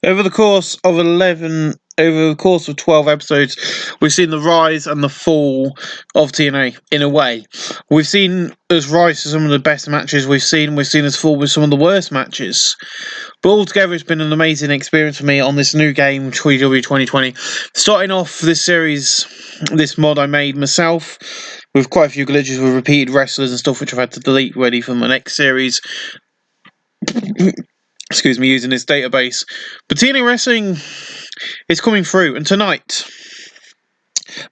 Over the course of 12 episodes, we've seen the rise and the fall of TNA in a way. We've seen us rise to some of the best matches we've seen us fall with some of the worst matches. But altogether, it's been an amazing experience for me on this new game, TW 2020. Starting off this series, this mod I made myself, with quite a few glitches with repeated wrestlers and stuff, which I've had to delete ready for my next series. Excuse me, using this database. But TNA Wrestling is coming through, and tonight,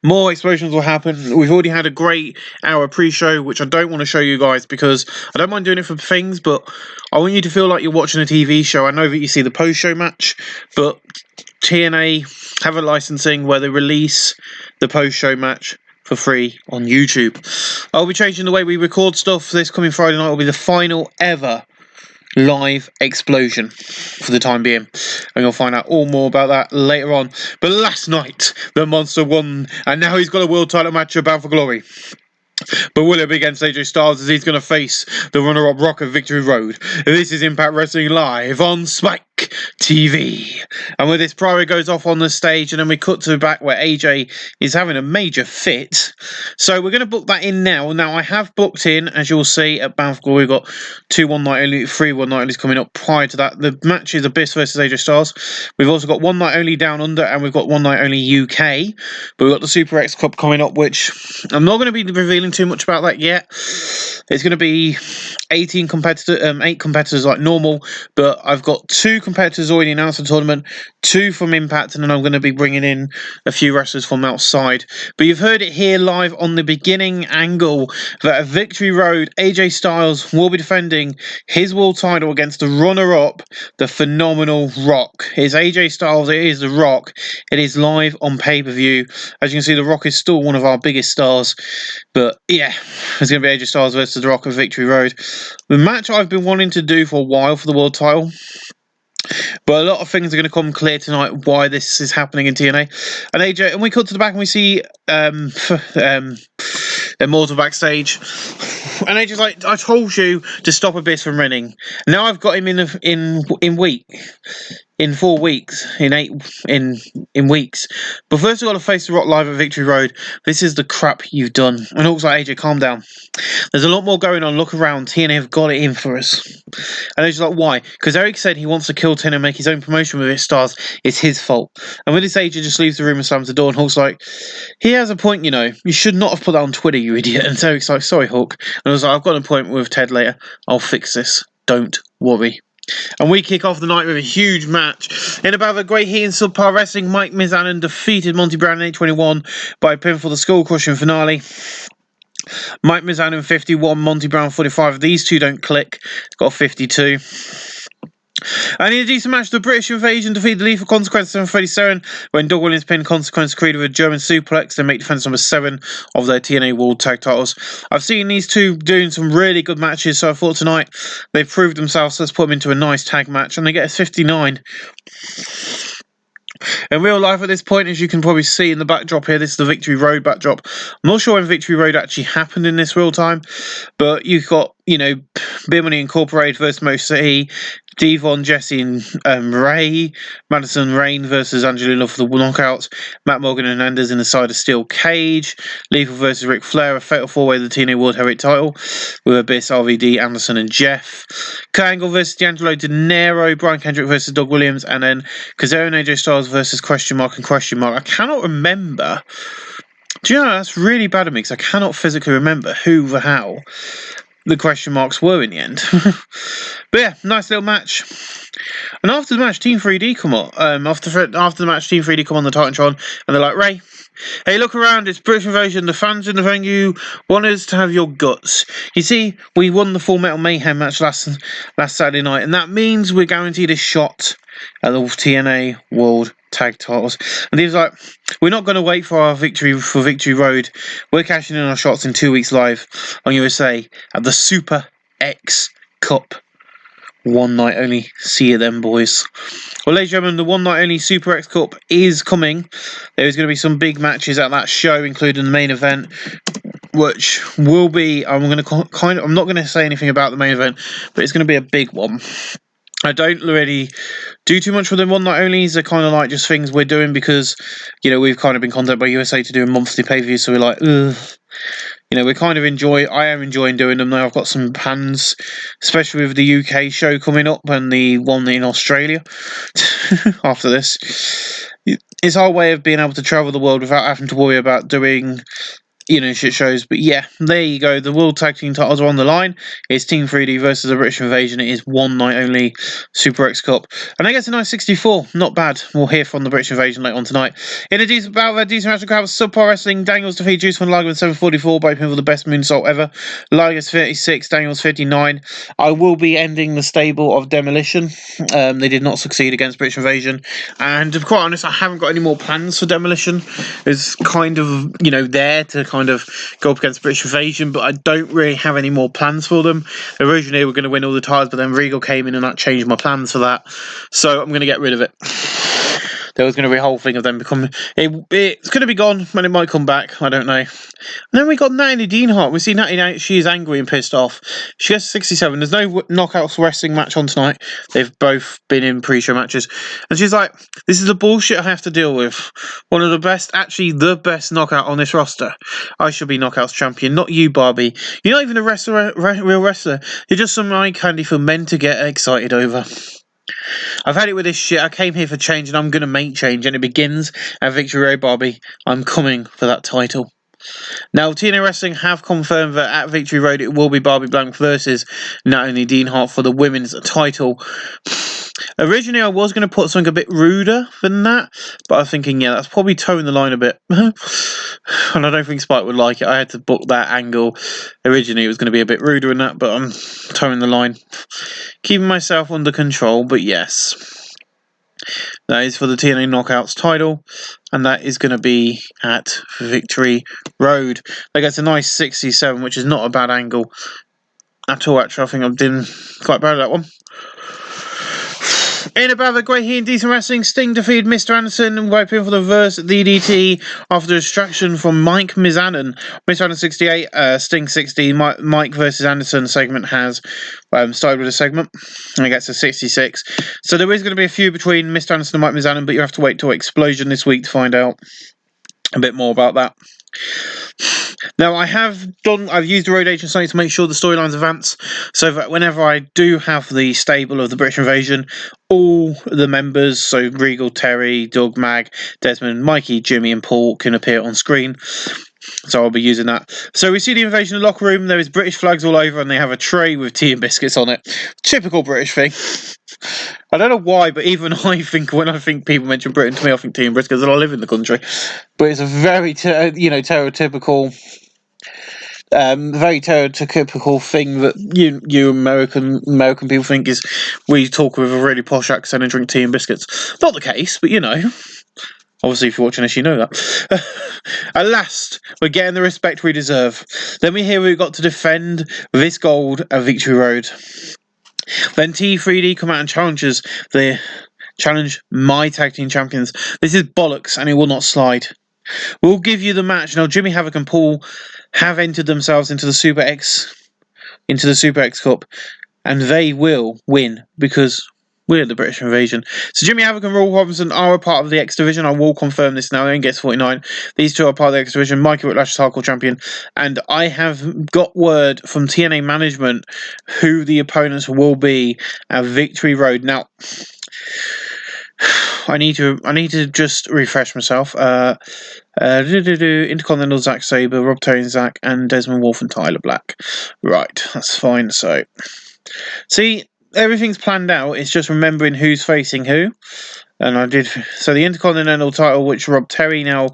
more explosions will happen. We've already had a great hour pre-show, which I don't want to show you guys because I don't mind doing it for things, but I want you to feel like you're watching a TV show. I know that you see the post-show match, but TNA have a licensing where they release the post-show match for free on YouTube. I'll be changing the way we record stuff. This coming Friday night will be the final ever live explosion for the time being, and you'll find out all more about that later on. But last night the monster won, and now he's got a world title match about for glory. But will it be against AJ Styles, as he's going to face the runner-up Rock of Victory Road? This is Impact Wrestling live on Spike TV. And with this, Pryor goes off on the stage, and then we cut to the back where AJ is having a major fit. So we're going to book that in now. Now, I have booked in, as you'll see, at Bound for Glory. We've got 2 One Night Only, 3 One Night Onlys coming up prior to that. The match is Abyss versus AJ Styles. We've also got One Night Only Down Under, and we've got One Night Only UK. But we've got the Super X Cup coming up, which I'm not going to be revealing too much about that yet. It's going to be 8 competitors like normal, but I've got 2 competitors already announced for the tournament, 2 from Impact, and then I'm going to be bringing in a few wrestlers from outside. But you've heard it here live on the beginning angle that at Victory Road, AJ Styles will be defending his world title against the runner-up, the phenomenal Rock. It's AJ Styles, it is the Rock. It is live on pay-per-view. As you can see, the Rock is still one of our biggest stars. But yeah, it's going to be AJ Styles versus the Rock of Victory Road. The match I've been wanting to do for a while for the world title. But a lot of things are going to come clear tonight why this is happening in TNA. And AJ, and we cut to the back and we see Immortal backstage. And AJ's like, I told you to stop Abyss from winning. Now I've got him in 4 weeks, in weeks. But first I've got to face the Rock live at Victory Road. This is the crap you've done. And also, AJ, calm down. There's a lot more going on. Look around. TNA have got it in for us. And AJ's like, why? Because Eric said he wants to kill TNA and make his own promotion with his stars. It's his fault. And with this, AJ just leaves the room and slams the door. And Hulk's like, he has a point, you know. You should not have put that on Twitter, you idiot. And so Eric's like, sorry, Hulk. And I was like, I've got an appointment with Ted later. I'll fix this. Don't worry. And we kick off the night with a huge match. In about a great heat in subpar wrestling, Mike Mizanin defeated Monty Brown in 821 by pinfall the skull-crushing finale. Mike Mizanin 51, Monty Brown 45. These two don't click. Got 52. And in a decent match, the British Invasion defeated the Lethal Consequence 737 when Doug Williams pinned Consequence Creed with a German suplex to make defense number 7 of their TNA World Tag Titles. I've seen these two doing some really good matches, so I thought tonight they've proved themselves. Let's put them into a nice tag match, and they get a 59. In real life at this point, as you can probably see in the backdrop here, this is the Victory Road backdrop. I'm not sure when Victory Road actually happened in this real time, but you've got, you know, Beer Money Incorporated versus Mo City, Devon, Jesse and Ray, Madison Rain versus Angelina Love for the knockouts, Matt Morgan and Hernandez in the side of Steel Cage, Lethal versus Ric Flair, a fatal 4-way of the TNA World Heavyweight title with Abyss, RVD, Anderson and Jeff, Kurt Angle versus D'Angelo De Niro, Brian Kendrick versus Doug Williams, and then Kazarian and AJ Styles versus Question Mark and Question Mark. I cannot remember. Do you know, that's really bad of me because I cannot physically remember who or how the question marks were in the end. But yeah, nice little match. And after the match, Team 3D come up. After the match, Team 3D come on the Titantron, and they're like, Ray, hey, look around, it's British Invasion. The fans in the venue want us to have your guts. You see, we won the Full Metal Mayhem match last Saturday night, and that means we're guaranteed a shot at the TNA World Tag Titles. And he was like, we're not going to wait for our Victory Road. We're cashing in our shots in 2 weeks live on USA at the Super X Cup. One night only. See you then, boys. Well, ladies and gentlemen, the one night only Super X Cup is coming. There's going to be some big matches at that show, including the main event, which will be, I'm not going to say anything about the main event, but it's going to be a big one. I don't really do too much for them one night onlys. They're kind of like just things we're doing because, you know, we've kind of been contacted by USA to do a monthly pay-per-view, so we're like, ugh. You know, we kind of I am enjoying doing them now. I've got some plans, especially with the UK show coming up and the one in Australia after this. It's our way of being able to travel the world without having to worry about doing, you know, shit shows. But yeah, there you go. The World Tag Team titles are on the line. It's Team 3D versus the British Invasion. It is one night only Super X Cup. And I guess a nice 64. Not bad. We'll hear from the British Invasion later on tonight. In a decent battle, a decent match of crowd, Subpar Wrestling. Daniels defeat Juice von Liger with 744 by pinfall, the best moonsault ever. Liger's 36, Daniels 59. I will be ending the stable of Demolition. They did not succeed against British Invasion. And to be quite honest, I haven't got any more plans for Demolition. It's kind of, you know, there to kind of go up against British Invasion, but I don't really have any more plans for them. Originally, we were going to win all the titles, but then Regal came in and that changed my plans for that. So I'm going to get rid of it. There was going to be a whole thing of them becoming... It's going to be gone, and it might come back. I don't know. And then we got Natalie Deanhart. We see Natalie, she's angry and pissed off. She gets 67. There's no knockouts wrestling match on tonight. They've both been in pre-show matches. And she's like, this is the bullshit I have to deal with. One of the best, actually the best knockout on this roster. I should be knockouts champion, not you, Barbie. You're not even a real wrestler. You're just some eye candy for men to get excited over. I've had it with this shit. I came here for change and I'm going to make change. And it begins at Victory Road, Barbie. I'm coming for that title. Now, TNA Wrestling have confirmed that at Victory Road it will be Barbie Blank versus Natalie Deanhart for the women's title. Originally, I was going to put something a bit ruder than that, but I'm thinking, yeah, that's probably towing the line a bit. And I don't think Spike would like it. I had to book that angle. Originally, it was going to be a bit ruder than that, but I'm towing the line. Keeping myself under control, but yes. That is for the TNA Knockouts title, and that is going to be at Victory Road. They get a nice 67, which is not a bad angle at all, actually. I think I'm doing quite bad at that one. In about the great heat and decent wrestling, Sting defeated Mr. Anderson by pinfall the reverse DDT after distraction from Mike Mizanin. Mr. Anderson 68, Sting 60. Mike versus Anderson segment has started with a segment, and it gets to 66. So there is going to be a feud between Mr. Anderson and Mike Mizanin, but you have to wait till Explosion this week to find out a bit more about that. Now, I've used the Road Agent site to make sure the storylines advance, so that whenever I do have the stable of the British Invasion, all the members, so Regal, Terry, Doug, Mag, Desmond, Mikey, Jimmy and Paul can appear on screen. So I'll be using that. So we see the Invasion in the locker room. There is British flags all over, and they have a tray with tea and biscuits on it. Typical British thing. I don't know why, but even I think when I think people mention Britain to me, I think tea and biscuits, and I live in the country. But it's a very, stereotypical. Very stereotypical thing that you American people think is we talk with a really posh accent and drink tea and biscuits. Not the case, but you know. Obviously, if you're watching this, you know that. At last, we're getting the respect we deserve. Then we hear we've got to defend this gold at Victory Road. Then T3D come out and challenge my tag team champions. This is bollocks, and it will not slide. We'll give you the match. Now, Jimmy Havoc and Paul have entered themselves into the Super X Cup, and they will win because we're the British Invasion. So Jimmy Havoc and Raul Robinson are a part of the X Division. I will confirm this now. They get 49. These two are part of the X Division. Mikey Whiplash is hardcore champion. And I have got word from TNA management who the opponents will be at Victory Road. Now, I need to just refresh myself. Intercontinental Zack Sabre, Rob Terry and Zack, and Desmond Wolfe and Tyler Black. Right, that's fine. So, see, everything's planned out. It's just remembering who's facing who. And I did. So the Intercontinental title, which Rob Terry now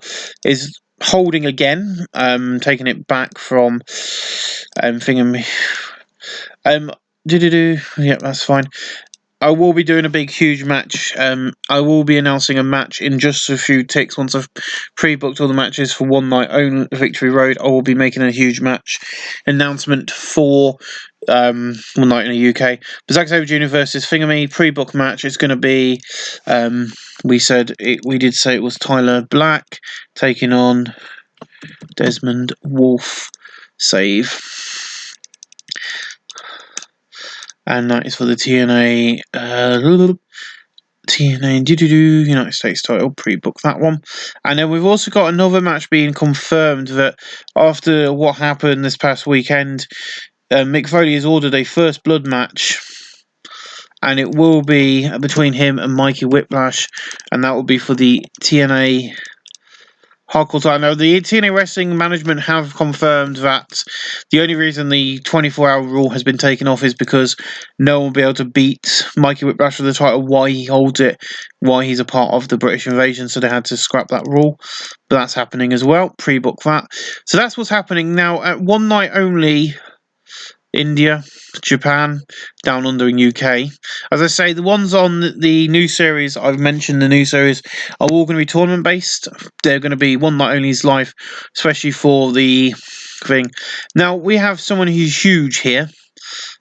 is holding again, taking it back from Thingham. Yeah, that's fine. I will be doing a big, huge match. I will be announcing a match in just a few ticks. Once I've pre-booked all the matches for one night only Victory Road, I will be making a huge match announcement for one night in the UK. But Zack Sabre Jr. versus Thingamy pre-book match. It's going to be. We did say it was Tyler Black taking on Desmond Wolfe. Save. and that is for the TNA United States title. Pre-book that one. And then we've also got another match being confirmed that after what happened this past weekend, Mick Foley has ordered a First Blood match, and it will be between him and Mikey Whiplash, and that will be for the TNA Hardcore title. Now, the TNA Wrestling management have confirmed that the only reason the 24-hour rule has been taken off is because no one will be able to beat Mikey Whiplash for the title while he holds it, while he's a part of the British invasion, so they had to scrap that rule. But that's happening as well. Pre-book that. So that's what's happening now at one night only. India, Japan, Down Under in UK. As I say, the ones on the new series, I've mentioned the new series, are all going to be tournament based. They're going to be one night only's live, especially for the thing. Now, we have someone who's huge here.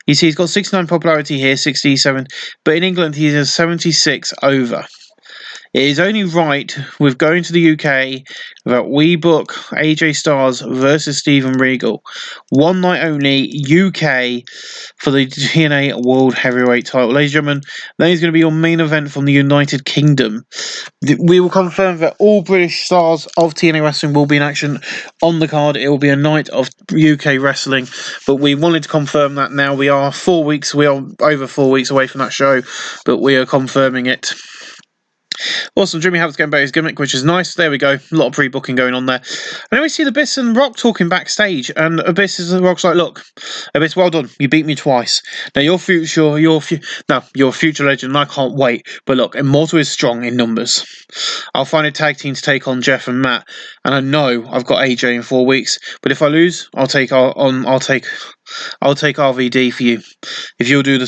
You see, he's got 69 popularity here, 67, but in England he's a 76 over. It is only right with going to the UK that we book AJ Styles versus Steven Regal. One night only, UK, for the TNA World Heavyweight title. Ladies and gentlemen, that is going to be your main event from the United Kingdom. We will confirm that all British stars of TNA Wrestling will be in action on the card. It will be a night of UK wrestling, but we wanted to confirm that now. We are over 4 weeks away from that show, but we are confirming it. Awesome. Jimmy Havertz getting back his gimmick, which is nice. There we go. A lot of pre-booking going on there. And then we see Abyss and Rock talking backstage, and Rock's like, "Look, Abyss, well done. You beat me twice. Now you're a future legend, and I can't wait. But look, Immortal is strong in numbers. I'll find a tag team to take on Jeff and Matt, and I know I've got AJ in 4 weeks. But if I lose, I'll take RVD for you. If you do the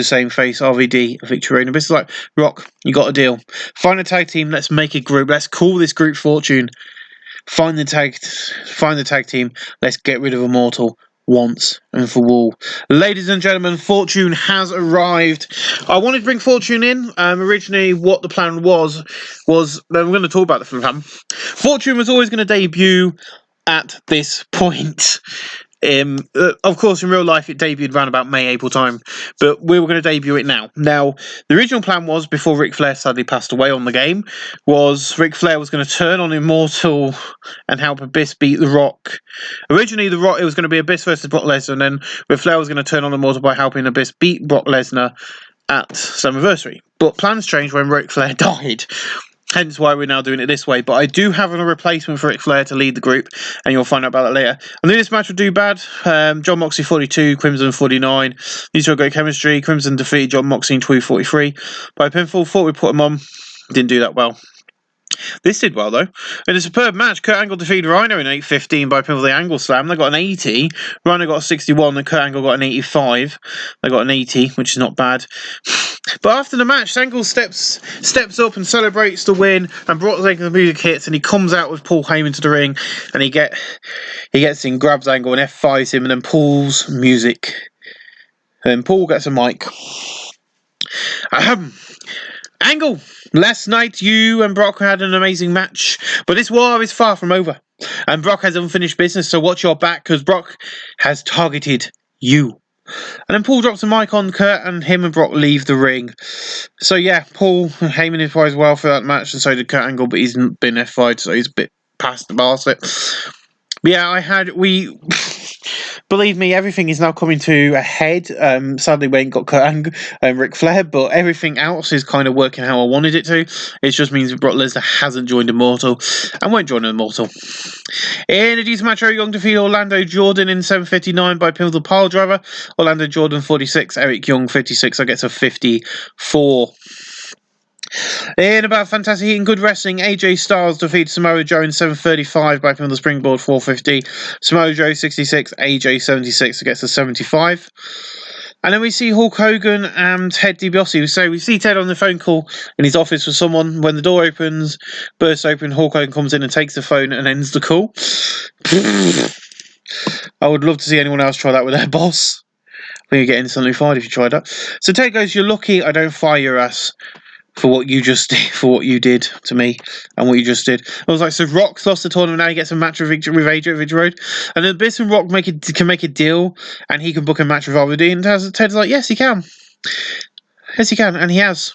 same, face RVD, Victory Reign. Abyss is like, Rock, you got a deal. Find a tag team. Let's make a group. Let's call this group Fortune. Find the tag team. Let's get rid of Immortal once and for all. Ladies and gentlemen, Fortune has arrived. I wanted to bring Fortune in. Originally, what the plan was I'm going to talk about the plan. Fortune was always going to debut at this point. Of course, in real life, it debuted around about May, April time, but we were going to debut it now. Now, the original plan was, before Ric Flair sadly passed away on the game, was Ric Flair was going to turn on Immortal and help Abyss beat The Rock. Originally, it was going to be Abyss versus Brock Lesnar, and then Ric Flair was going to turn on Immortal by helping Abyss beat Brock Lesnar at Slammiversary. But plans changed when Ric Flair died. Hence why we're now doing it this way. But I do have a replacement for Ric Flair to lead the group, and you'll find out about that later. I knew this match would do bad. John Moxley 42, Crimson 49. These two have great chemistry. Crimson defeated John Moxley in 243 by pinfall. Thought we'd put him on. Didn't do that well. This did well, though. In a superb match, Kurt Angle defeated Rhino in 8:15 by pinfall the Angle Slam. They got an 80. Rhino got a 61, and Kurt Angle got an 85. They got an 80, which is not bad. But after the match, Angle steps up and celebrates the win, and Brock Lesnar the music hits, and he comes out with Paul Heyman to the ring, and he gets in, grabs Angle, and F5s him, and then pulls music. And Paul gets a mic. Angle, last night you and Brock had an amazing match, but this war is far from over, and Brock has unfinished business, so watch your back, because Brock has targeted you. And then Paul drops the mic on Kurt, and him and Brock leave the ring. So yeah, Paul Heyman is as well for that match, and so did Kurt Angle, but he's been F5'd, so he's a bit past the bar slip. But yeah, believe me, everything is now coming to a head. Sadly, we ain't got Kurt Angle and Ric Flair, but everything else is kind of working how I wanted it to. It just means Brock Lesnar hasn't joined Immortal and won't join Immortal. In a decent match, Eric Young defeated Orlando Jordan in 7:59 by pinfall the pile driver. Orlando Jordan 46, Eric Young 56. I get to 54. In about fantastic heat and good wrestling, AJ Styles defeated Samoa Joe in 7:35 by pinfall the springboard 450. Samoa Joe 66, AJ 76 gets to 75. And then we see Hulk Hogan and Ted DiBiase. So we see Ted on the phone call in his office with someone. When the door bursts open, Hulk Hogan comes in and takes the phone and ends the call. I would love to see anyone else try that with their boss. I think you get instantly fired if you try that. So Ted goes, "You're lucky I don't fire your ass." for what you just did, for what you did to me and what you just did. I was like, so Rock's lost the tournament now. He gets a match with AJ at Victory Road, and then Abyss and Rock can make a deal, and he can book a match with RVD. And Ted's like, yes, he can. Yes, he can, and he has.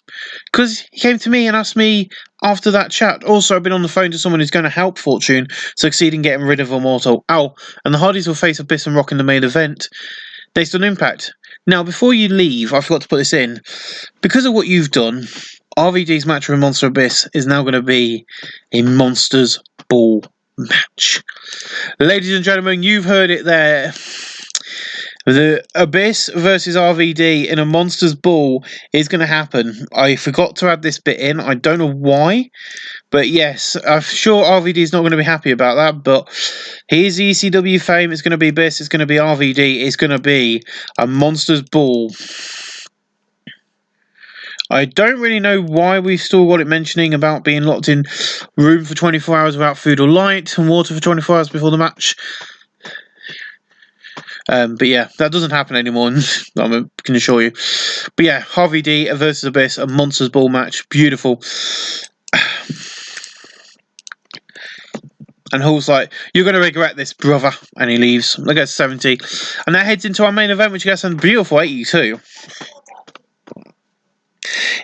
Because he came to me and asked me after that chat. Also, I've been on the phone to someone who's going to help Fortune succeed in getting rid of Immortal. Oh, and the Hardys will face Abyss and Rock in the main event. Based on Impact. Now, before you leave, I forgot to put this in. Because of what you've done, RVD's match with Monster Abyss is now going to be a Monsters Ball match. Ladies and gentlemen, you've heard it there. The Abyss versus RVD in a Monsters Ball is going to happen. I forgot to add this bit in. I don't know why. But yes, I'm sure RVD is not going to be happy about that. But here's the ECW fame. It's going to be Abyss. It's going to be RVD. It's going to be a Monsters Ball. I don't really know why we've still got it mentioning about being locked in room for 24 hours without food or light and water for 24 hours before the match. But yeah, that doesn't happen anymore, I can assure you. But yeah, RVD versus Abyss, a Monsters Ball match. Beautiful. And Hall's like, you're going to regret this, brother. And he leaves. Look at 70. And that heads into our main event, which gets a beautiful 82.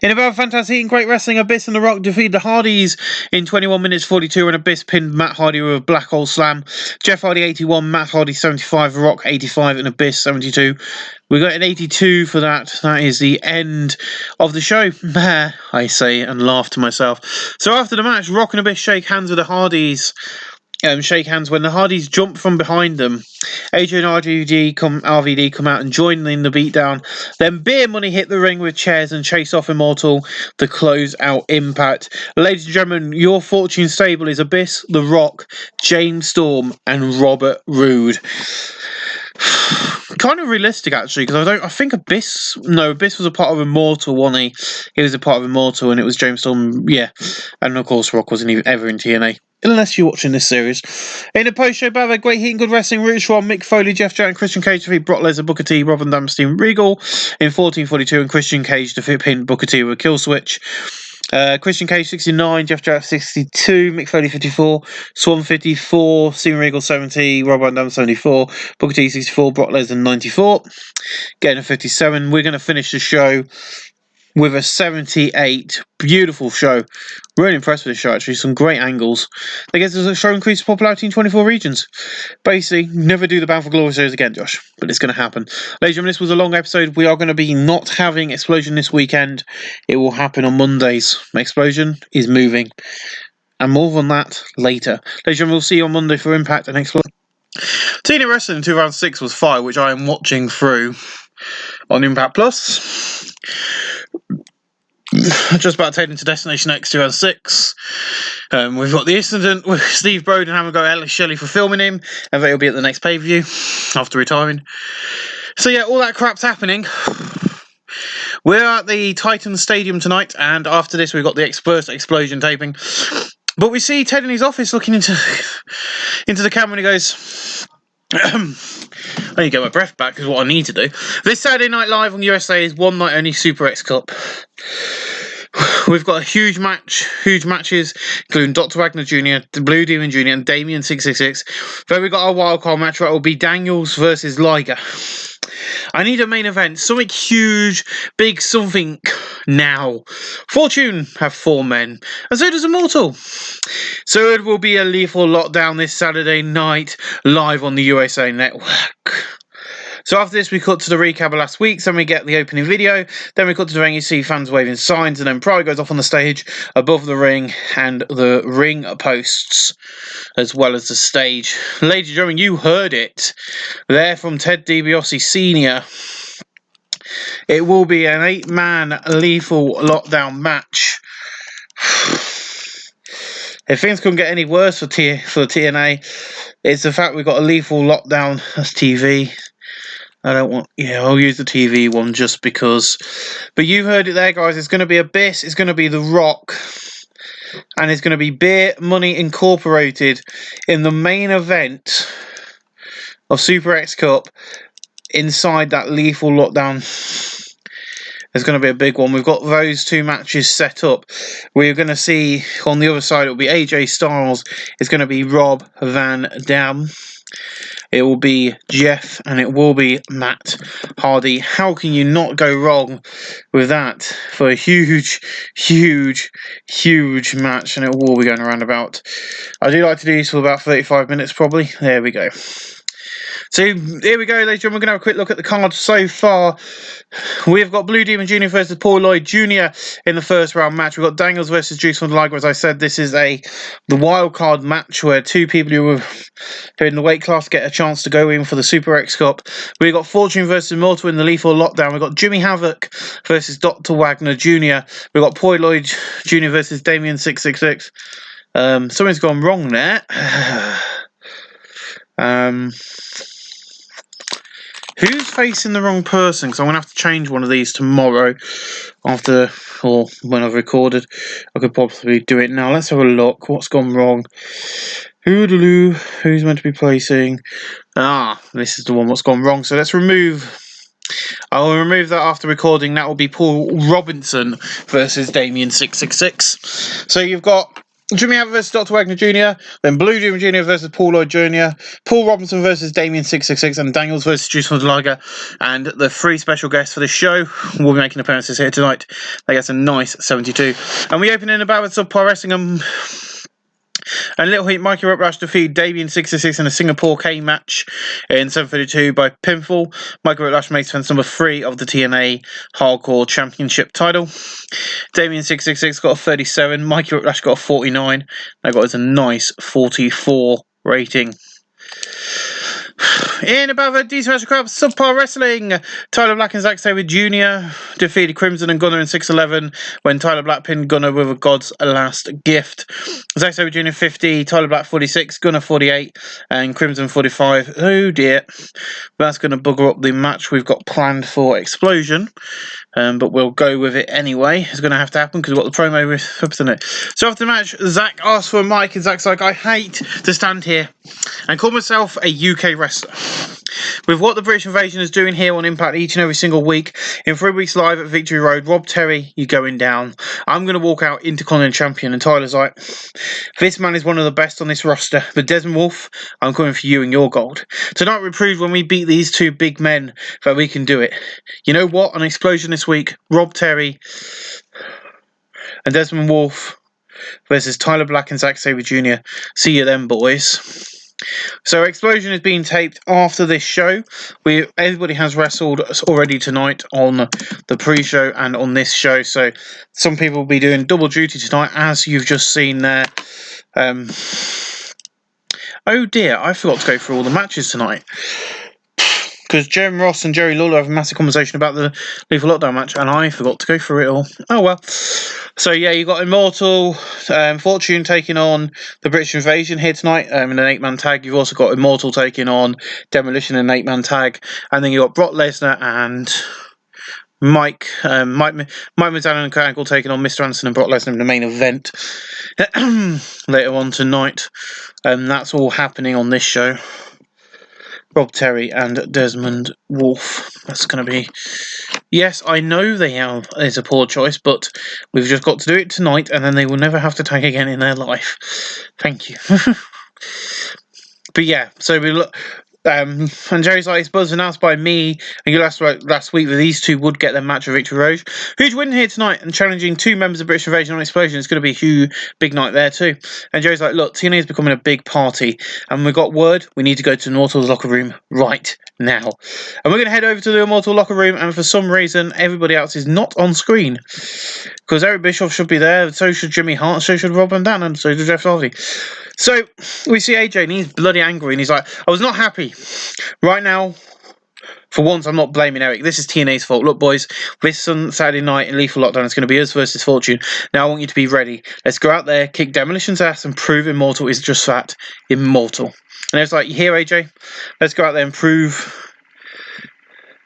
In about fantasy and great wrestling, Abyss and The Rock defeated the Hardys in 21 minutes 42, and Abyss pinned Matt Hardy with a black hole slam. Jeff Hardy 81, Matt Hardy 75, The Rock 85, and Abyss 72. We got an 82 for that. That is the end of the show. I say and laugh to myself. So after the match, Rock and Abyss shake hands with the Hardys. Shake hands when the Hardys jump from behind them. AJ and RVD come out and join in the beatdown. Then Beer Money hit the ring with chairs and chase off Immortal to close out Impact. Ladies and gentlemen, your Fortune stable is Abyss, The Rock, James Storm, and Robert Roode. Kind of realistic actually, because I think Abyss was a part of Immortal, wasn't he? He was a part of Immortal, and it was James Storm, yeah. And of course, Rock wasn't even ever in TNA. Unless you're watching this series. In a post-show battle, great heat and good wrestling. Rich Swann, Mick Foley, Jeff Jarrett, and Christian Cage defeat Brock Lesnar, Booker T, Robin Damstein, Regal in 14:42, and Christian Cage defeat Booker T with a kill switch. Christian Cage 69, Jeff Jarrett 62, Mick Foley 54, Swan 54, Steven Regal 70, Rob Van Dam 74, Booker T 64, Brock Lesnar 94, getting a 57. We're going to finish the show with a 78. Beautiful show. Really impressed with this show, actually. Some great angles. I guess the show increases popularity in 24 regions. Basically, never do the Bound for Glory series again, Josh. But it's going to happen. Ladies and gentlemen, this was a long episode. We are going to be not having Explosion this weekend. It will happen on Mondays. Explosion is moving. And more on that later. Ladies and gentlemen, we'll see you on Monday for Impact and Explosion. TNA Wrestling 2006 was fire, which I am watching through on Impact Plus. Just about to head into Destination X 2006. We've got the incident with Steve Broden having to go Ellis Shelley for filming him, and he'll be at the next pay-per-view after retiring. So yeah, all that crap's happening. We're at the Titan Stadium tonight, and after this we've got the Explosion taping. But we see Ted in his office looking into the camera, and he goes, I need to get my breath back, is what I need to do. This Saturday Night Live on USA is one night only Super X Cup. We've got huge matches, including Dr. Wagner Jr., Blue Demon Jr., and Damien 666. Then we got our wildcard match, where it will be Daniels versus Liger. I need a main event, something huge, big something now. Fortune have 4 men, and so does Immortal. So it will be a lethal lockdown this Saturday night, live on the USA Network. So after this, we cut to the recap of last week, then we get the opening video, then we cut to the ring, you see fans waving signs, and then Pryor goes off on the stage above the ring and the ring posts, as well as the stage. Ladies and gentlemen, you heard it there from Ted DiBiase Sr. It will be an 8-man lethal lockdown match. If things couldn't get any worse for TNA, it's the fact we've got a lethal lockdown as TV. I'll use the TV one just because. But you heard it there, guys. It's going to be Abyss, it's going to be The Rock, and it's going to be Beer Money Incorporated in the main event of Super X Cup inside that lethal lockdown It's going to be a big one. We've got those two matches set up. We're going to see on the other side, it'll be AJ Styles. It's going to be Rob Van Dam. It will be Jeff, and it will be Matt Hardy. How can you not go wrong with that for a huge, huge, huge match? And it will be going around about. I do like to do these for about 35 minutes, probably. There we go. So here we go, ladies and gentlemen. We're going to have a quick look at the card so far. We've got Blue Demon Jr. versus Paul Lloyd Jr. in the first round match. We've got Daniels versus Juice von Liger. As I said, this is the wild card match where two people who are in the weight class get a chance to go in for the Super X Cup. We've got Fortune versus Immortal in the Lethal Lockdown. We've got Jimmy Havoc versus Dr. Wagner Jr. We've got Paul Lloyd Jr. versus Damien 666. Something's gone wrong there. Who's facing the wrong person? Because I'm going to have to change one of these tomorrow after, or when I've recorded. I could probably do it now. Let's have a look. What's gone wrong? Who's meant to be placing? This is the one what's gone wrong. So let's remove. I will remove that after recording. That will be Paul Robinson versus Damien 666. So you've got Jimmy Havoc versus Dr. Wagner Jr., then Blue Demon Jr. versus Paul Lloyd Jr., Paul Robinson versus Damien 666, and Daniels versus Juice von Liger. And the three special guests for this show will be making appearances here tonight. They get a nice 72. And we open in a bout with Subpar Wrestling. And Little Heat Mikey Whiplash defeated Damien 666 in a Singapore K match in 7:32 by pinfall. Mikey Whiplash makes defense number 3 of the TNA Hardcore Championship title. Damien 666 got a 37. Mikey Whiplash got a 49. That got us a nice 44 rating. In about the D Special Crowd, Subpar Wrestling, Tyler Black and Zack Sabre Jr. defeated Crimson and Gunner in 6:11 when Tyler Black pinned Gunner with a God's Last Gift. Zack Sabre Jr. 50, Tyler Black 46, Gunner 48, and Crimson 45. Oh dear, that's going to bugger up the match we've got planned for Explosion. But we'll go with it anyway. It's going to have to happen because we've got the promo with it. So after the match, Zack asked for a mic, and Zack's like, I hate to stand here and call myself a UK wrestler. With what the British Invasion is doing here on Impact each and every single week, in 3 weeks live at Victory Road, Rob Terry, you're going down. I'm going to walk out Intercontinental Champion. And Tyler's like, this man is one of the best on this roster. But Desmond Wolfe, I'm coming for you and your gold. Tonight we proved when we beat these two big men that we can do it. You know what? An Explosion this week, Rob Terry and Desmond Wolfe versus Tyler Black and Zack Sabre Jr. See you then, boys. So Explosion is being taped after this show. Everybody has wrestled already tonight on the pre-show and on this show. So some people will be doing double duty tonight, as you've just seen there. Oh dear, I forgot to go through all the matches tonight. Because Jem Ross and Jerry Lawler have a massive conversation about the Lethal Lockdown match, and I forgot to go through it all. Oh well. So yeah, you got Immortal, Fortune taking on the British Invasion here tonight in an 8-man tag. You've also got Immortal taking on Demolition in an 8-man tag, and then you got Brock Lesnar and Mike Mazzano and Kurt Angle taking on Mr. Anderson and Brock Lesnar in the main event later on tonight. That's all happening on this show. Rob Terry and Desmond Wolfe. That's going to be... Yes, I know it's a poor choice, but we've just got to do it tonight, and then they will never have to tag again in their life. Thank you. But yeah, so we look... and Jerry's like, it's buzz announced by me and you last week that these two would get their match at Victory Road. Who's winning here tonight and challenging two members of British Invasion on Explosion? It's going to be a huge, big night there too. And Jerry's like, look, TNA is becoming a big party and we got word we need to go to the Immortals locker room right now. And we're going to head over to the Immortal locker room, and for some reason everybody else is not on screen. Because Eric Bischoff should be there, so should Jimmy Hart, so should Rob Van Dam, and so should Jeff Hardy. So we see AJ and he's bloody angry and he's like, I was not happy. Right now, for once, I'm not blaming Eric. This is TNA's fault. Look, boys, this Saturday night in Lethal Lockdown, it's going to be us versus Fortune. Now I want you to be ready. Let's go out there, kick Demolition's ass, and prove Immortal is just that, immortal. And it's like, you hear, AJ? Let's go out there and prove...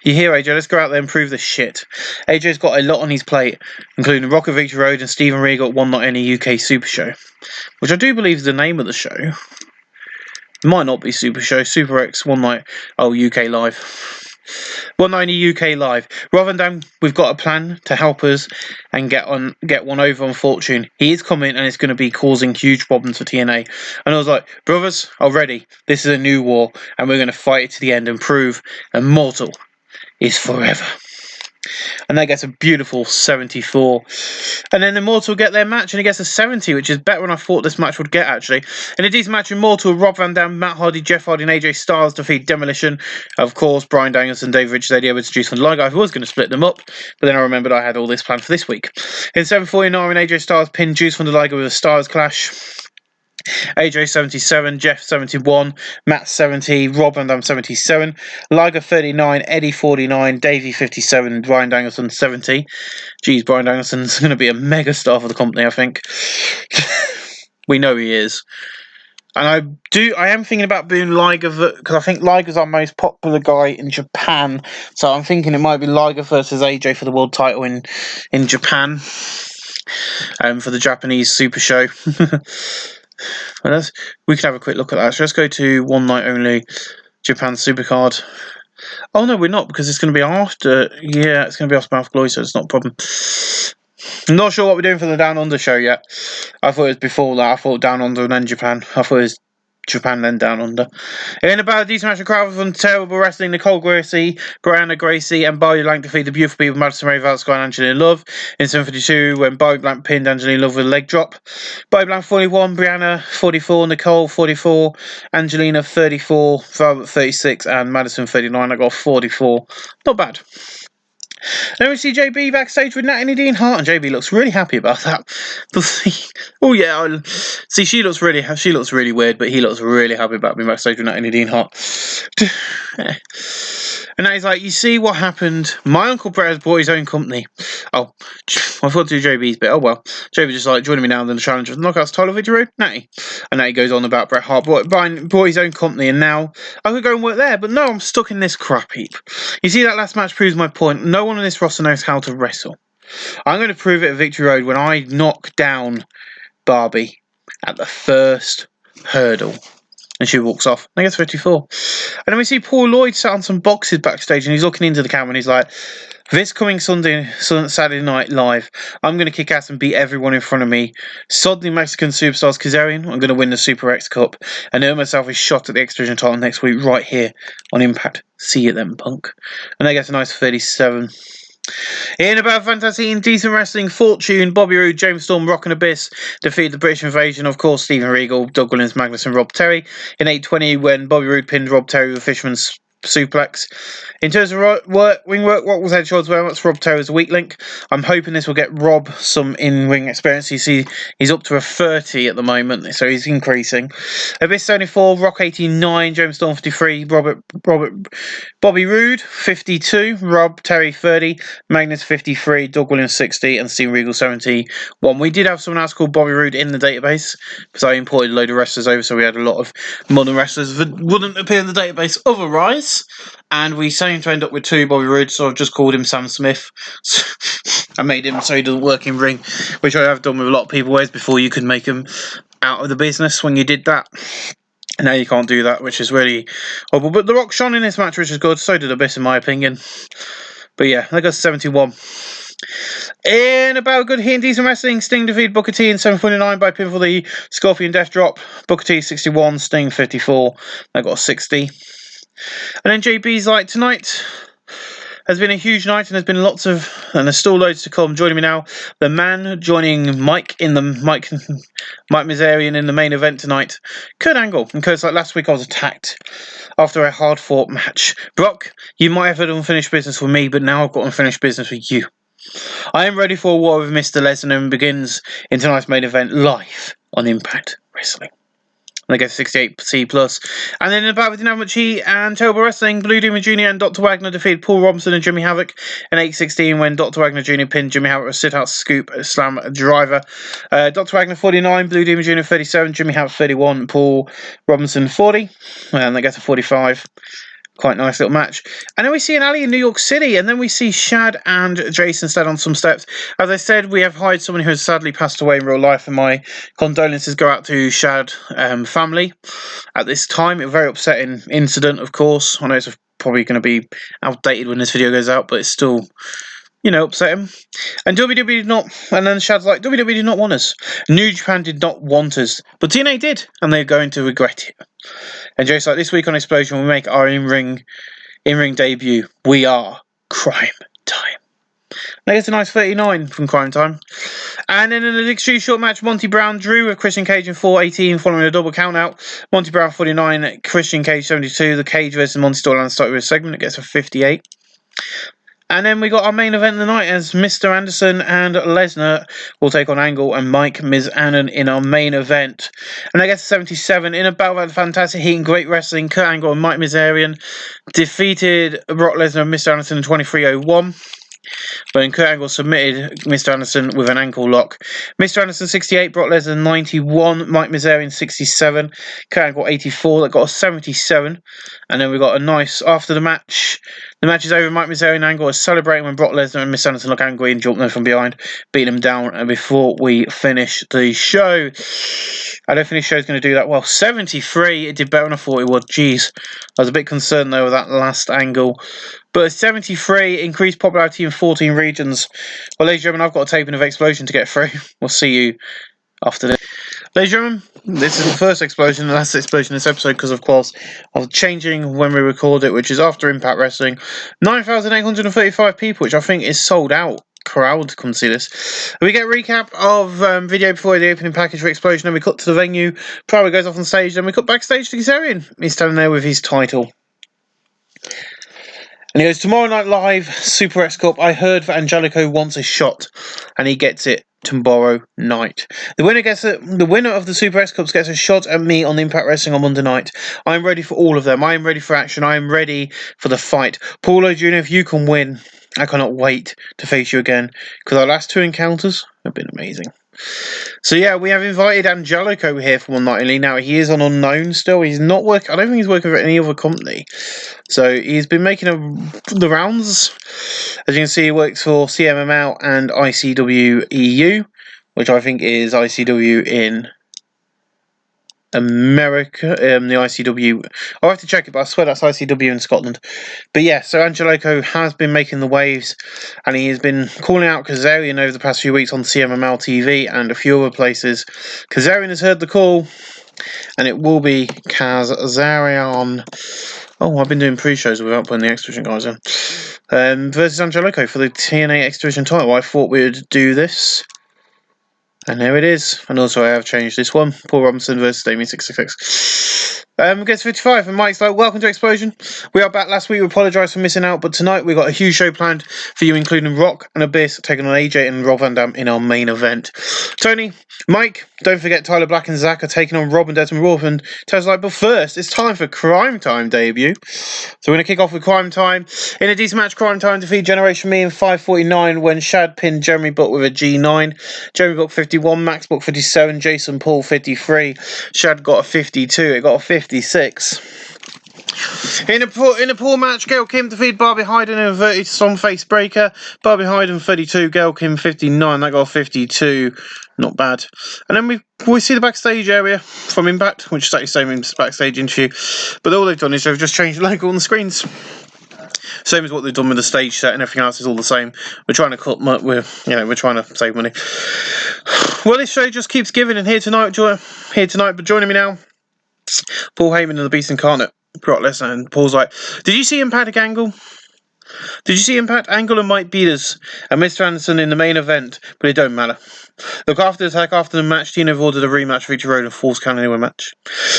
You hear, AJ? Let's go out there and prove this shit. AJ's got a lot on his plate, including Rock of Victory Road and Stephen Regal at One Night in a UK Super Show, which I do believe is the name of the show. Might not be Super Show, Super X, One Night, UK Live. 190 UK live. Rob Van Dam, we've got a plan to help us and get one over on Fortune. He is coming and it's going to be causing huge problems for TNA. And I was like, brothers, already, this is a new war and we're going to fight it to the end and prove immortal is forever. And that gets a beautiful 74. And then Immortal get their match and he gets a 70, which is better than I thought this match would get, actually. In a decent match, Immortal, Rob Van Dam, Matt Hardy, Jeff Hardy, and AJ Styles defeat Demolition. Of course, Bryan Danielson, Dave Richards, Eddie Edwards, Juice from Liger. I was going to split them up, but then I remembered I had all this planned for this week. In 749, AJ Styles pinned Juice from the Liger with a Styles Clash. AJ 77, Jeff 71, Matt 70, Rob Van Dam 77, Liger 39, Eddie 49, Davey 57, Bryan Danielson 70. Geez, Bryan Danielson's going to be a mega star for the company, I think. We know he is. And I am thinking about being Liger, because I think Liger's our most popular guy in Japan. So I'm thinking it might be Liger versus AJ for the world title in Japan. For the Japanese Super Show. We can have a quick look at that. So let's go to One Night Only Japan Supercard. Oh no, we're not, because it's going to be after. Yeah, it's going to be after Mouth Glory, so it's not a problem. I'm not sure what we're doing for the Down Under show yet. I thought it was before that. I thought Down Under and then Japan. I thought it was Japan then Down Under. In about a decent match of crowd from Terrible Wrestling, Nicole Gracie, Brianna Gracie, and Bobby Blank defeat the beautiful people Madison Ray Valsky and Angelina Love. In 752, when Bobby Blank pinned Angelina Love with a leg drop. Bobby Blank 41, Brianna 44, Nicole 44, Angelina 34, Velvet 36, and Madison 39. I got 44. Not bad. Then we see JB backstage with Nat and Dean Hart, and JB looks really happy about that. Oh yeah, see, she looks really weird, but he looks really happy about being backstage with Nat and Dean Hart. And now he's like, you see what happened? My Uncle Brett has bought his own company. Oh, I thought to do JB's bit. Oh well. JB just like, joining me now in the challenge of the Knockouts title victory road, Natty. And now he goes on about Bret Hart bought his own company, and now I could go and work there, but no, I'm stuck in this crap heap. You see, that last match proves my point. No one on this roster knows how to wrestle. I'm going to prove it at Victory Road when I knock down Barbie at the first hurdle. And she walks off. I guess 54. And then we see Paul Lloyd sat on some boxes backstage, and he's looking into the camera, and he's like, this coming Saturday night live, I'm going to kick ass and beat everyone in front of me. Sod the Mexican superstars Kazarian. I'm going to win the Super X Cup and earn myself a shot at the X Division title next week right here on Impact. See you then, punk. And they get a nice 37. In about fantastic and decent wrestling, Fortune, Bobby Roode, James Storm, Rock and Abyss defeat the British Invasion, of course, Stephen Regal, Doug Williams, Magnus, and Rob Terry. In 820, when Bobby Roode pinned Rob Terry with a Fisherman's suplex. In terms of wing work, Rock was head shoulders very much Rob Terry as a weak link. I'm hoping this will get Rob some in-ring experience. You see, he's up to a 30 at the moment, so he's increasing. Abyss 74, Rock 89, James Storm 53, Bobby Roode 52, Rob Terry 30, Magnus 53, Doug Williams 60, and Steve Regal 71. We did have someone else called Bobby Roode in the database because I imported a load of wrestlers over, so we had a lot of modern wrestlers that wouldn't appear in the database otherwise. And we seem to end up with 2 Bobby Roode, so I've just called him Sam Smith. I made him so he doesn't work in ring, which I have done with a lot of people, whereas before you could make him out of the business when you did that. And now you can't do that, which is really horrible. But The Rock shone in this match, which is good. So did Abyss, in my opinion. But yeah, that goes 71. In about good hit and decent wrestling, Sting defeated Booker T in 7.9 by pinfall the Scorpion Death Drop. Booker T 61, Sting 54. That got a 60. And then JB's like, tonight has been a huge night, and there's still loads to come. Joining me now, the man joining Mike Mizarian in the main event tonight, Kurt Angle. And Kurt's like, last week I was attacked after a hard-fought match. Brock, you might have had unfinished business with me, but now I've got unfinished business with you. I am ready for a war with Mr. Lesnar and begins in tonight's main event live on Impact Wrestling. They get 68C+. And then in a bout with Dinamo Chi and Terrible Wrestling, Blue Demon Jr. and Dr. Wagner defeated Paul Robinson and Jimmy Havoc in 8:16 when Dr. Wagner Jr. pinned Jimmy Havoc with a sit-out scoop slam driver. Dr. Wagner 49, Blue Demon Jr. 37, Jimmy Havoc 31, Paul Robinson 40. And they get to 45. Quite nice little match. And then we see an alley in New York City, and then we see Shad and Jason stand on some steps. As I said, we have hired someone who has sadly passed away in real life, and my condolences go out to Shad family at this time. A very upsetting incident, of course. I know it's a probably going to be outdated when this video goes out, but it's still, you know, upsetting. And WWE did not, and then Shad's like, WWE did not want us. New Japan did not want us, but TNA did, and they're going to regret it. And Joe's like, this week on Explosion, we make our in-ring debut. We are Crime Time. And I get a nice 39 from Crime Time. And then in an extremely short match, Monty Brown drew with Christian Cage in 4:18 following a double count out. Monty Brown 49, Christian Cage 72. The Cage versus Monty storyline started with a segment. It gets a 58. And then we got our main event of the night as Mr. Anderson and Lesnar will take on Angle and Mike Mizanin in our main event. And I guess 77 in a battle of fantastic heat and great wrestling. Kurt Angle and Mike Mizanin defeated Brock Lesnar and Mr. Anderson in 23:01. But then Kurt Angle submitted Mr. Anderson with an ankle lock. Mr. Anderson 68, Brock Lesnar 91, Mike Mizanin 67, Kurt Angle 84. That got a 77. And then we got a nice after the match. The match is over. Mike Mizanin and Angle are celebrating when Brock Lesnar and Mr. Anderson look angry and jump them from behind, beating them down. And before we finish the show, I don't think the show's going to do that well. 73, it did better than I thought it would. Jeez, I was a bit concerned though with that last angle. But 73, increased popularity in 14 regions. Well, ladies and gentlemen, I've got a taping of Explosion to get through. We'll see you after this. Ladies and gentlemen, this is the first Explosion, the last Explosion in this episode, because of course I was changing when we record it, which is after Impact Wrestling. 9,835 people, which I think is sold out. Crowd come see this. We get a recap of video before the opening package for Explosion, and we cut to the venue. Prowler goes off on stage, then we cut backstage to Kazarian. He's standing there with his title. And he goes, tomorrow night live, Super X Cup. I heard that Angelico wants a shot, and he gets it tomorrow night. The winner of the Super X Cups gets a shot at me on Impact Wrestling on Monday night. I am ready for all of them. I am ready for action. I am ready for the fight. Paulo Jr., if you can win, I cannot wait to face you again, because our last two encounters have been amazing. So yeah, we have invited Angelico here for one night only. Now he is on Unknown still. He's not working. I don't think he's working for any other company. So he's been making the rounds. As you can see, he works for CMML and ICW EU, which I think is ICW in America. The ICW. I'll have to check it, but I swear that's ICW in Scotland. But yeah, so Angelico has been making the waves, and he has been calling out Kazarian over the past few weeks on CMML TV and a few other places. Kazarian has heard the call, and it will be Kazarian. Oh, I've been doing pre-shows without putting the X-Division guys in. Versus Angelico for the TNA X-Division title. I thought we would do this. And there it is. And also I have changed this one. Paul Robinson versus Damien 666. Gets 55 and Mike's like, welcome to Explosion. We are back last week. We apologise for missing out, but tonight we've got a huge show planned for you, including Rock and Abyss taking on AJ and Rob Van Dam in our main event. Tony, Mike, don't forget Tyler Black and Zach are taking on Rob and Desmond Wolf, and Ted's like, but first it's time for Crime Time debut. So we're going to kick off with Crime Time. In a decent match, Crime Time defeat Generation Me in 5:49 when Shad pinned Jeremy Buck with a G9. Jeremy Buck 51, Max Buck 57, Jason Paul 53. Shad got a 52, it got a 56. In a poor match, Gail Kim defeated Barbie Hyde in an inverted storm face breaker. Barbie Hyde in 32, Gail Kim 59, that got a 52. Not bad. And then we see the backstage area from Impact, which is actually the same backstage interview. But all they've done is they've just changed the logo on the screens. Same as what they've done with the stage set, and everything else is all the same. We're trying to we're trying to save money. Well, this show just keeps giving, and here tonight, but joining me now, Paul Heyman and the Beast Incarnate, Brock Lesnar, and Paul's like, did you see Impact Angle? Did you see Impact Angle and Mike beat us and Mr. Anderson in the main event? But it don't matter. Look, after the attack, after the match, TNA have ordered a rematch for Victory Road and Falls Count Anywhere match.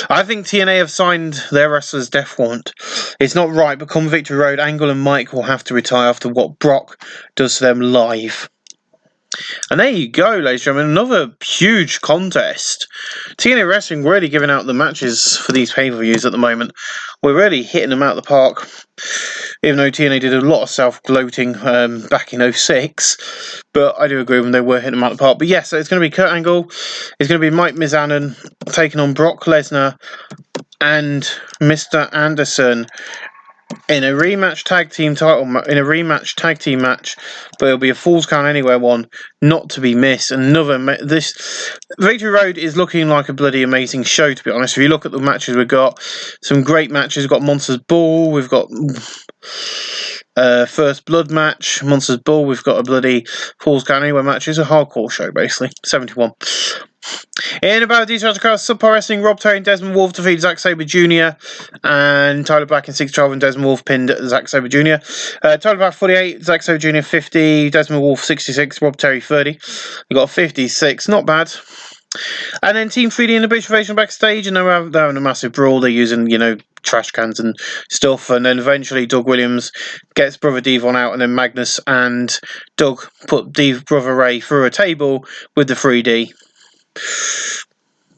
I think TNA have signed their wrestlers' death warrant. It's not right, but come Victory Road, Angle and Mike will have to retire after what Brock does to them live. And there you go, ladies and gentlemen, another huge contest. TNA Wrestling really giving out the matches for these pay-per-views at the moment. We're really hitting them out of the park. Even though TNA did a lot of self-gloating back in 06. But I do agree with them, they were hitting them out of the park. But yes, so it's going to be Kurt Angle, it's going to be Mike Mizanin taking on Brock Lesnar and Mr. Anderson in a rematch tag team match, but it'll be a Falls Count Anywhere one, not to be missed. This Victory Road is looking like a bloody amazing show, to be honest. If you look at the matches we've got, some great matches. We've got Monsters Ball, we've got First Blood match, Monsters Ball, we've got a bloody Falls Count Anywhere match. It's a hardcore show, basically. 71. In about details across Subpar Wrestling, Rob Terry and Desmond Wolfe defeated Zack Sabre Jr. and Tyler Black in 6-12 and Desmond Wolfe pinned Zack Sabre Jr. Tyler Black 48, Zack Sabre Jr. 50, Desmond Wolfe 66, Rob Terry 30. We got 56, not bad. And then Team 3D and the Bitch Invasion backstage, and they're having a massive brawl. They're using, trash cans and stuff, and then eventually Doug Williams gets Brother Devon out, and then Magnus and Doug put Brother Ray through a table with the 3D.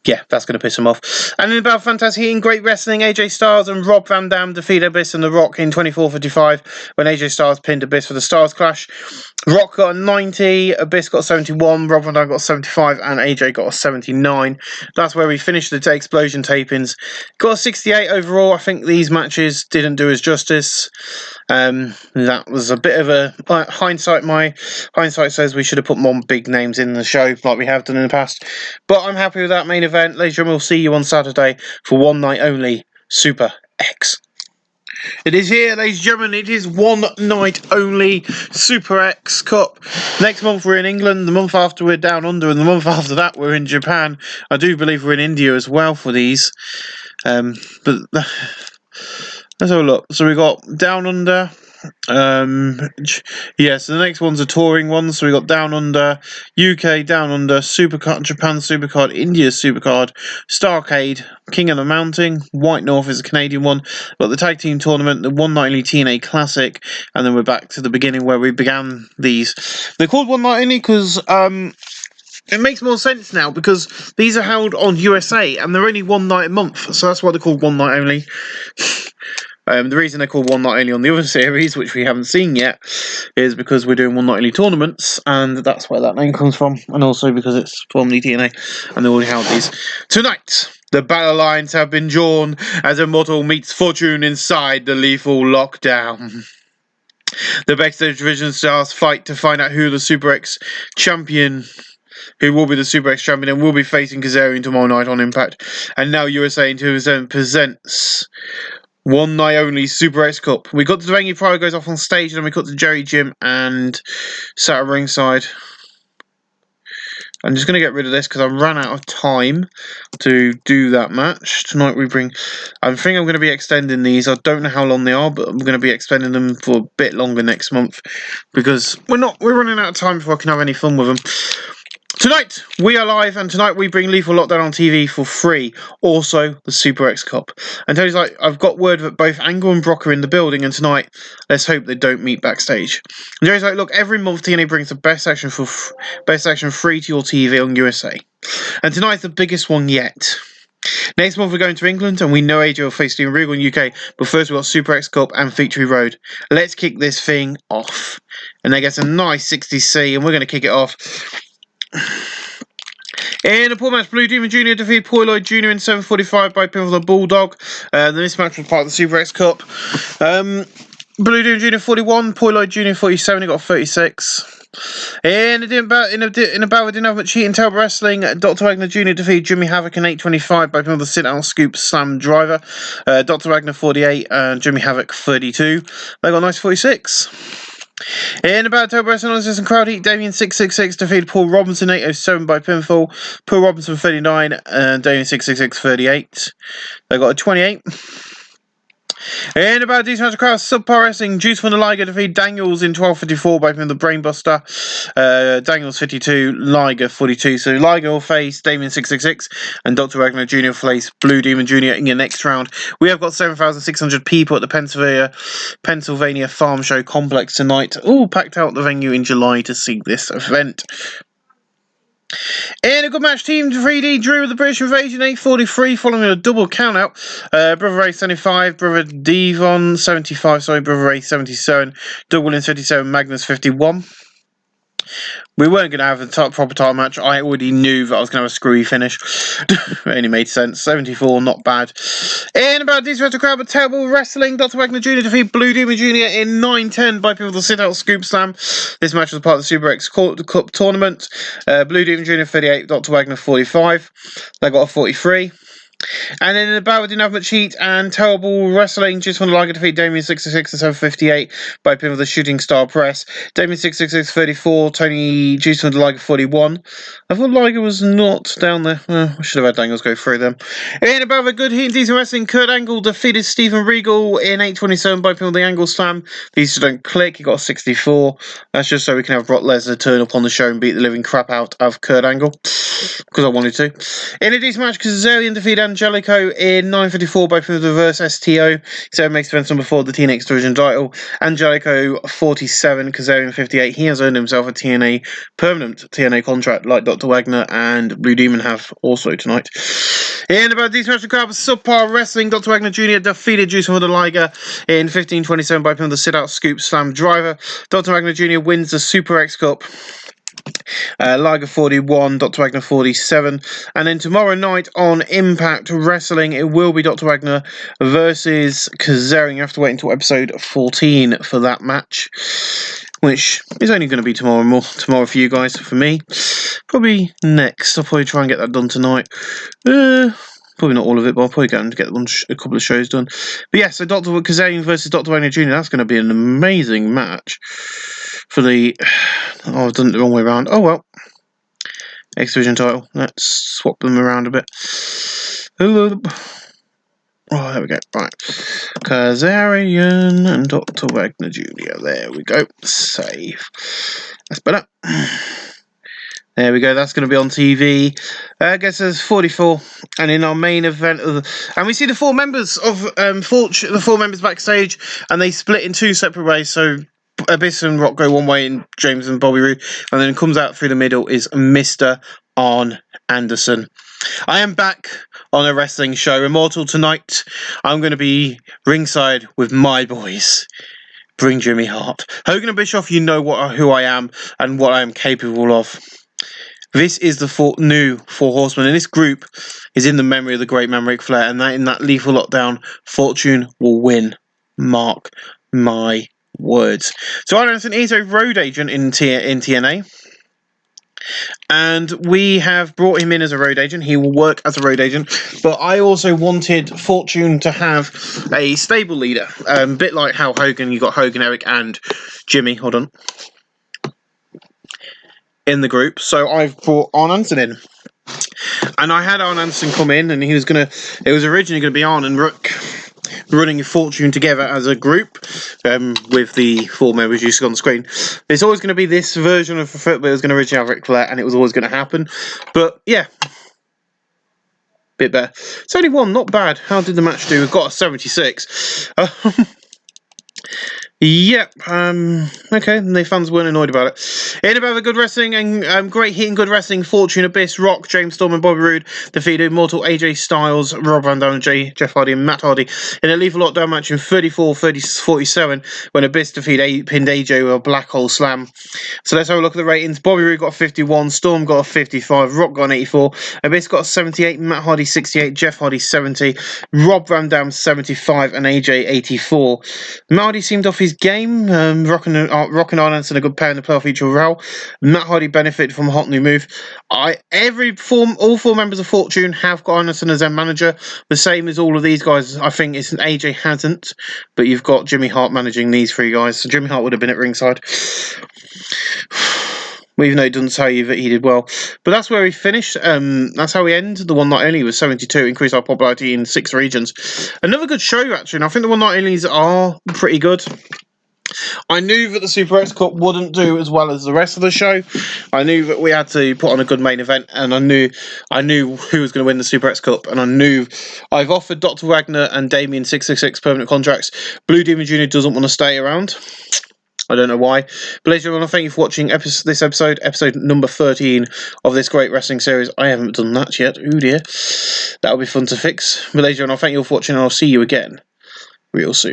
Yeah, that's going to piss him off. And in about Fantastic Heat and Great Wrestling, AJ Styles and Rob Van Dam defeated Abyss and The Rock in 24:55 when AJ Styles pinned Abyss for the Stars Clash. Rock got a 90, Abyss got 71, Rob Van Dam got 75, and AJ got a 79. That's where we finished the Explosion tapings. Got a 68 overall. I think these matches didn't do us justice. That was a bit of a hindsight. My hindsight says we should have put more big names in the show like we have done in the past. But I'm happy with that main event. Ladies and gentlemen, we'll see you on Saturday for one night only Super X. It is here, ladies and gentlemen. It is one night only Super X Cup. Next month we're in England. The month after we're down under, and the month after that we're in Japan. I do believe we're in India as well for these. But let's have a look. So we got down under. So the next one's a touring one. So we got Down Under, UK Down Under, Supercard, Japan Supercard, India Supercard, Starcade, King of the Mountain, White North is a Canadian one. Got the tag team tournament, the one night only TNA Classic, and then we're back to the beginning where we began these. They're called one night only because it makes more sense now because these are held on USA and they're only one night a month, so that's why they're called one night only. The reason they're called one night only on the other series, which we haven't seen yet, is because we're doing one night only tournaments, and that's where that name comes from, and also because it's formerly TNA, and they already held these. Tonight, the battle lines have been drawn as Immortal meets Fortune inside the Lethal Lockdown. The backstage division stars fight to find out who the Super X champion. Who will be the Super X champion and will be facing Kazarian tomorrow night on Impact. And now USA Into presents one night only Super X Cup. We got the Devaney Pryor goes off on stage, and then we got to Jerry Jim and sat at ringside. I'm just going to get rid of this because I ran out of time to do that match. Tonight I think I'm going to be extending these. I don't know how long they are, but I'm going to be extending them for a bit longer next month because we're running out of time before I can have any fun with them. Tonight, we are live, and tonight we bring Lethal Lockdown on TV for free. Also, the Super X Cup. And Tony's like, I've got word that both Angle and Brock are in the building, and tonight, let's hope they don't meet backstage. And Jerry's like, look, every month TNA brings the best action free to your TV on USA. And tonight's the biggest one yet. Next month we're going to England, and we know AJ will face Steven Regal in UK, but first we've got Super X Cup and Victory Road. Let's kick this thing off. And they get a nice 60C, and we're going to kick it off. In a poor match, Blue Demon Jr. defeated Paul Lloyd Jr. in 7:45 by pinfall the Bulldog. This match was part of the Super X Cup. Blue Demon Jr. 41, Paul Lloyd Jr. 47. He got 36. In a bout we didn't have much heat in Telber Wrestling. Dr. Wagner Jr. defeated Jimmy Havoc in 8:25 by pinfall the sit-down scoop slam driver. Dr. Wagner 48 and Jimmy Havoc 32. They got a nice 46. In about October Wrestling and Crowd Heat, Damien 666 defeated Paul Robinson 807 by pinfall. Paul Robinson 39 and Damien 666 38. They got a 28. In about decent match across Subpar Wrestling, Juice from the Liger defeated Daniels in 12:54 by the Brainbuster. Daniels 52, Liger 42. So Liger will face Damien 666 and Dr. Wagner Jr. will face Blue Demon Jr. in your next round. We have got 7,600 people at the Pennsylvania Farm Show Complex tonight. All packed out the venue in July to see this event. In a good match, Team 3D drew with the British Invasion 8:43 following a double countout. Brother Ray 75, Brother Devon 75, Brother Ray 77, Doug Williams 57, Magnus 51. We weren't going to have a proper title match. I already knew that I was going to have a screwy finish. It only made sense. 74, not bad. In about this retro crowd, but terrible wrestling. Dr. Wagner Jr. defeat Blue Demon Jr. in 9-10 by people with the sit-out scoop slam. This match was part of the Super X Cup tournament. Blue Demon Jr. 38, Dr. Wagner 45. They got a 43. And then in the bout we didn't have much heat and terrible wrestling. Just want to like defeat Damien 66 and 758 by pin with the Shooting Star Press. Damien 666 34, Tony Juice from the Liger 41. I thought Liger was not down there. I should have had Dangles go through them. In a bout of a good heat and decent wrestling, Kurt Angle defeated Stephen Regal in 8:27 by pin with the Angle Slam. These don't click. He got a 64. That's just so we can have Brock Lesnar turn up on the show and beat the living crap out of Kurt Angle. Because I wanted to. In a decent match, Kazarian defeated Angelico in 9:54 by pin with the reverse STO. So it makes defense number 4 the TNA Division title. Angelico 47, Kazarian 58. He has earned himself a permanent TNA contract like Dr. Wagner and Blue Demon have also tonight. In about these match, the crowd was subpar wrestling. Dr. Wagner Jr. defeated Juice from the Liger in 15:27 by pin with the sit-out scoop slam driver. Dr. Wagner Jr. wins the Super X Cup. Liger 41, Dr. Wagner 47, and then tomorrow night on Impact Wrestling it will be Dr. Wagner versus Kazarian. You have to wait until episode 14 for that match, which is only going to be tomorrow for you guys. For me, probably next. I'll probably try and get that done tonight. Probably not all of it, but I'll probably get a couple of shows done. But yeah, so Dr. Kazarian versus Dr. Wagner Jr. That's going to be an amazing match. For the... Oh, I've done it the wrong way around. Oh, well. X-Division title. Let's swap them around a bit. Oh, there we go. Right. Kazarian and Dr. Wagner Jr. There we go. Save. That's better. There we go. That's going to be on TV. I guess there's 44. And in our main event, and we see the 4 members of the 4 members backstage, and they split in 2 separate ways. So Abyss and Rock go one way, and James and Bobby Roode, and then comes out through the middle is Mr. Arn Anderson. I am back on a wrestling show. Immortal tonight. I'm going to be ringside with my boys. Bring Jimmy Hart. Hogan and Bischoff, you know who I am and what I am capable of. This is the new 4 Horsemen, and this group is in the memory of the great man Ric Flair, and that in that Lethal Lockdown, Fortune will win. Mark my words. So Arn Anderson is a road agent in TNA, and we have brought him in as a road agent. He will work as a road agent, but I also wanted Fortune to have a stable leader, a bit like how Hogan, you got Hogan, Eric, and Jimmy. Hold on. In the group, so I've brought Arn Anderson in, and I had Arn Anderson come in, and it was originally going to be Arn and Rook running Fortune together as a group, with the 4 members you see on the screen. It's always going to be this version of but it was going to originally have Ric Flair, and it was always going to happen. But yeah, bit better. It's only 1, not bad. How did the match do? We've got a 76. Yep. Okay. The fans weren't annoyed about it. In about the good wrestling and great heat and good wrestling, Fortune, Abyss, Rock, James Storm, and Bobby Roode defeated Immortal, AJ Styles, Rob Van Dam, Jeff Hardy, and Matt Hardy in a Lethal Lockdown match in 34-47 when Abyss pinned AJ with a black hole slam. So let's have a look at the ratings. Bobby Roode got a 51, Storm got a 55, Rock got an 84, Abyss got a 78, Matt Hardy 68, Jeff Hardy 70, Rob Van Dam 75, and AJ 84. Matt Hardy seemed off his game. Rock and Arn Anderson a good pair in the playoff each role. Matt Hardy benefited from a hot new move. All 4 members of Fortune have got Anderson as their manager, the same as all of these guys. I think it's an AJ hasn't, but you've got Jimmy Hart managing these 3 guys. So Jimmy Hart would have been at ringside. Even though it doesn't tell you that he did well. But that's where we finished. That's how we end. The One Night Only was 72, increased our popularity in 6 regions. Another good show, actually, and I think the One Night Onlys are pretty good. I knew that the Super X Cup wouldn't do as well as the rest of the show. I knew that we had to put on a good main event, and I knew who was going to win the Super X Cup, and I knew I've offered Dr. Wagner and Damien 666 permanent contracts. Blue Demon Jr. doesn't want to stay around. I don't know why. But ladies and gentlemen, thank you for watching this episode number 13 of this great wrestling series. I haven't done that yet. Oh dear. That'll be fun to fix. But ladies and gentlemen, thank you all for watching, and I'll see you again real soon.